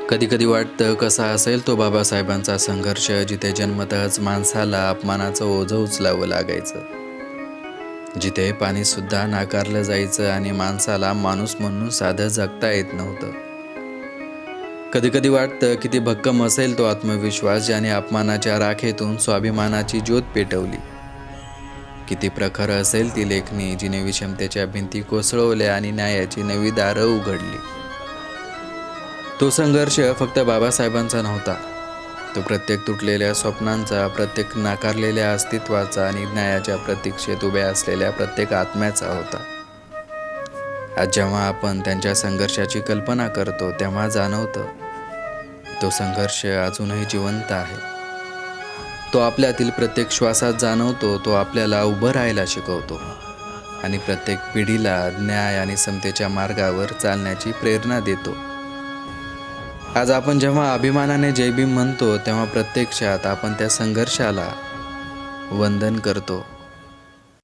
कधी कधी वाटतं कसा असेल तो बाबासाहेबांचा संघर्ष, जिथे जन्मतःच माणसाला अपमानाचं ओझं उचलावं लागायचं, जिथे पाणीसुद्धा नाकारलं जायचं आणि माणसाला माणूस म्हणून साधं जगता येत नव्हतं. कधी कधी वाटतं किती भक्कम असेल तो आत्मविश्वास, ज्याने अपमानाच्या राखेतून स्वाभिमानाची ज्योत पेटवली. किती प्रखर असेल ती लेखणी, जिने विषमतेच्या भिंती कोसळवल्या आणि न्यायाची नवी दारं उघडली. तो संघर्ष फक्त बाबासाहेबांचा नव्हता. तो प्रत्येक तुटलेल्या स्वप्नांचा, प्रत्येक नाकारलेल्या अस्तित्वाचा आणि न्यायाच्या प्रतीक्षेत उभ्या असलेल्या प्रत्येक आत्म्याचा होता. आज जेव्हा आपण त्यांच्या संघर्षाची कल्पना करतो, तेव्हा जाणवतं तो संघर्ष अजूनही जिवंत आहे. तो आपल्यातील प्रत्येक श्वासात जाणवतो. तो आपल्याला उभं राहायला शिकवतो आणि प्रत्येक पिढीला न्याय आणि समतेच्या मार्गावर चालण्याची प्रेरणा देतो. आज आपण जेव्हा अभिमानाने जय भीम म्हणतो, तेव्हा प्रत्यक्षात आपण त्या संघर्षाला वंदन करतो.